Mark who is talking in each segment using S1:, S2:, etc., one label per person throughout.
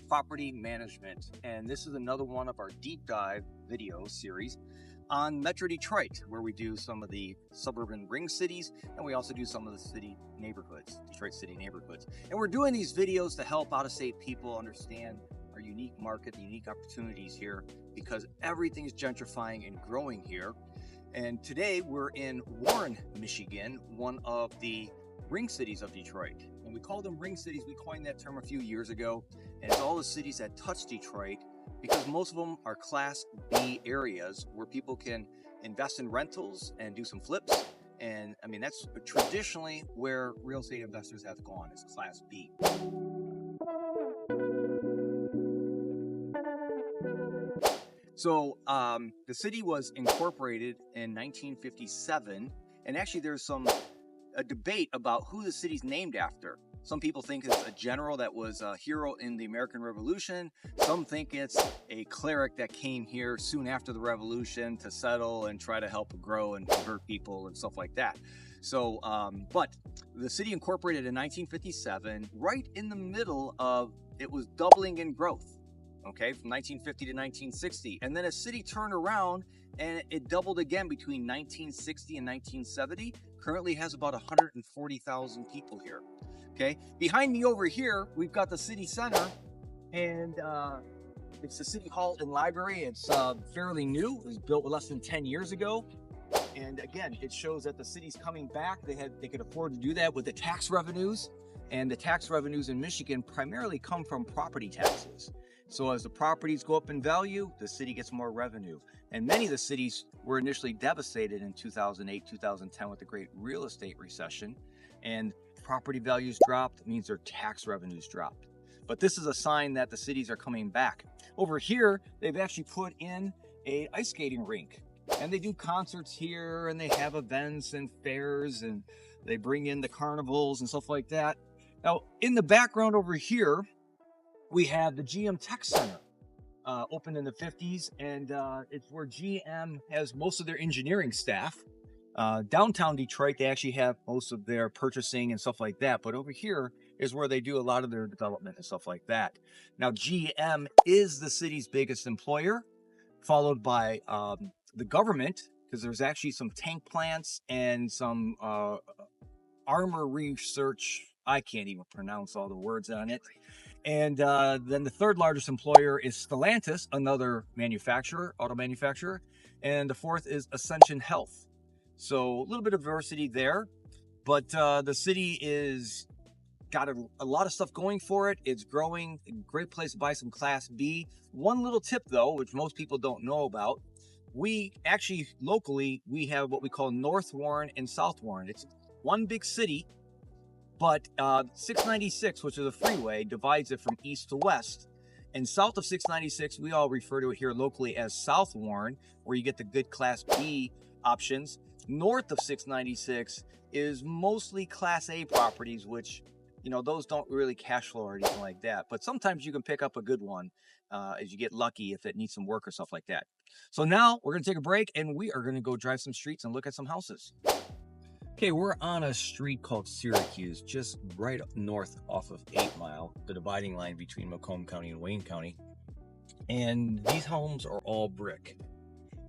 S1: property management, and this is another one of our deep dive video series on Metro Detroit, where we do some of the suburban ring cities, and we also do some of the city neighborhoods, Detroit city neighborhoods. And we're doing these videos to help out-of-state people understand our unique market, the unique opportunities here, because everything is gentrifying and growing here. And today we're in Warren, Michigan, one of the ring cities of Detroit. And we call them ring cities. We coined that term a few years ago. And it's all the cities that touch Detroit, because most of them are Class B areas where people can invest in rentals and do some flips. And I mean, that's traditionally where real estate investors have gone, is Class B. So the city was incorporated in 1957, and actually there's a debate about who the city's named after. Some people think it's a general that was a hero in the American Revolution. Some think it's a cleric that came here soon after the Revolution to settle and try to help grow and convert people and stuff like that. So, but the city incorporated in 1957, right in the middle of, it was doubling in growth. Okay, from 1950 to 1960. And then a city turned around and it doubled again between 1960 and 1970. Currently has about 140,000 people here. Okay, behind me over here, we've got the city center, and it's the city hall and library. It's fairly new. It was built less than 10 years ago. And again, it shows that the city's coming back. They could afford to do that with the tax revenues. And the tax revenues in Michigan primarily come from property taxes. So as the properties go up in value, the city gets more revenue. And many of the cities were initially devastated in 2008, 2010 with the great real estate recession. And property values dropped, means their tax revenues dropped. But this is a sign that the cities are coming back. Over here, they've actually put in an ice skating rink. And they do concerts here, and they have events and fairs, and they bring in the carnivals and stuff like that. Now, in the background over here, we have the GM Tech Center, opened in the 50s, and it's where GM has most of their engineering staff. Downtown Detroit, they actually have most of their purchasing and stuff like that. But over here is where they do a lot of their development and stuff like that. Now, GM is the city's biggest employer, followed by the government, because there's actually some tank plants and some armor research. I can't even pronounce all the words on it. And then the third largest employer is Stellantis, another manufacturer, auto manufacturer. And the fourth is Ascension Health. So a little bit of diversity there. But the city is got a lot of stuff going for it. It's growing. A great place to buy some Class B. One little tip, though, which most people don't know about. We actually, locally, we have what we call North Warren and South Warren. It's one big city. But 696, which is a freeway, divides it from east to west. And south of 696, we all refer to it here locally as South Warren, where you get the good Class B options. North of 696 is mostly Class A properties, which, you know, those don't really cash flow or anything like that. But sometimes you can pick up a good one as you get lucky if it needs some work or stuff like that. So now we're going to take a break, and we are going to go drive some streets and look at some houses. Okay, we're on a street called Syracuse, just right up north off of 8 Mile, the dividing line between Macomb County and Wayne County. And these homes are all brick.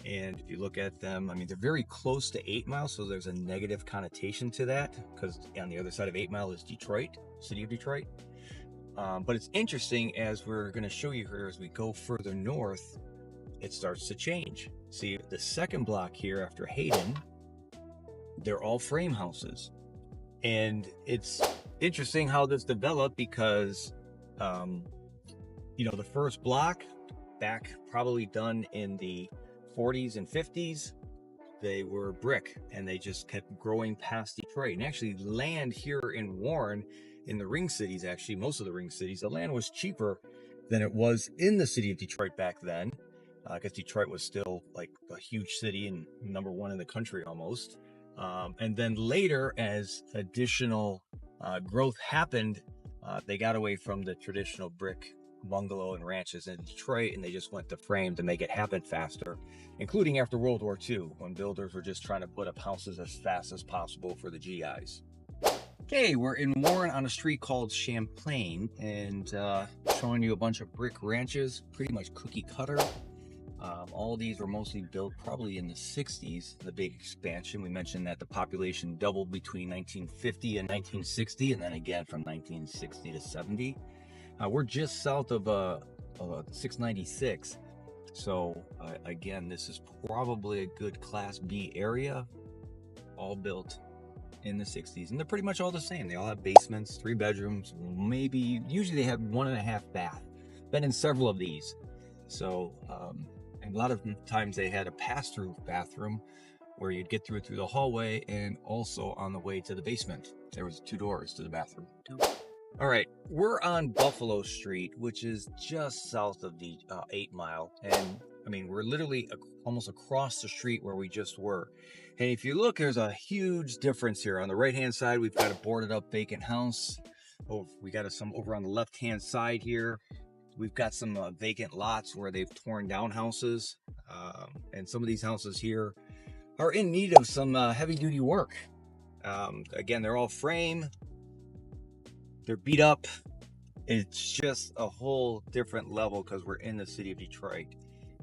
S1: And if you look at them, I mean, they're very close to 8 Mile, so there's a negative connotation to that, because on the other side of 8 Mile is Detroit, city of Detroit. But it's interesting, as we're going to show you here as we go further north, it starts to change. See, the second block here after Hayden, they're all frame houses. And it's interesting how this developed, because you know, the first block back, probably done in the 40s and 50s, they were brick, and they just kept growing past Detroit. And actually, land here in Warren, in the ring cities, actually most of the ring cities, the land was cheaper than it was in the city of Detroit back then, because Detroit was still like a huge city and #1 in the country almost. And then later, as additional growth happened, they got away from the traditional brick bungalow and ranches in Detroit, and they just went to frame to make it happen faster, including after World War II, when builders were just trying to put up houses as fast as possible for the GIs. Okay, we're in Warren on a street called Champlain, and showing you a bunch of brick ranches, pretty much cookie cutter. All of these were mostly built probably in the 60s, the big expansion. We mentioned that the population doubled between 1950 and 1960, and then again from 1960 to 70. We're just south of 696. So again, this is probably a good Class B area, all built in the 60s, and they're pretty much all the same. They all have basements, 3 bedrooms, maybe, usually they have 1.5 bath. Been in several of these. So, and a lot of times they had a pass-through bathroom where you'd get through the hallway, and also on the way to the basement, there was 2 doors to the bathroom too. All right, we're on Buffalo Street, which is just south of the 8 Mile. And I mean, we're literally almost across the street where we just were. And if you look, there's a huge difference here. On the right-hand side, we've got a boarded up vacant house. Oh, we got some over on the left-hand side here. We've got some vacant lots where they've torn down houses. And some of these houses here are in need of some heavy-duty work. Again, they're all frame. They're beat up. It's just a whole different level because we're in the city of Detroit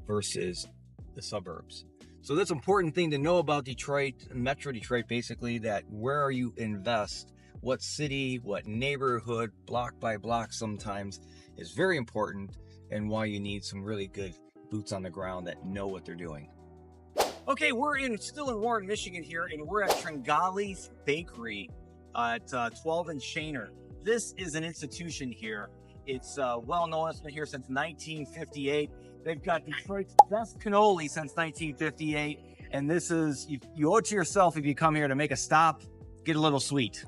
S1: versus the suburbs. So that's an important thing to know about Detroit, Metro Detroit, basically, that where you invest, what city, what neighborhood, block by block sometimes, is very important, and why you need some really good boots on the ground that know what they're doing. Okay, we're still in Warren, Michigan here, and we're at Tringali's Bakery at 12 and Shaner. This is an institution here. It's well known. It's been here since 1958. They've got Detroit's best cannoli since 1958. And this is, you owe it to yourself if you come here to make a stop, get a little sweet.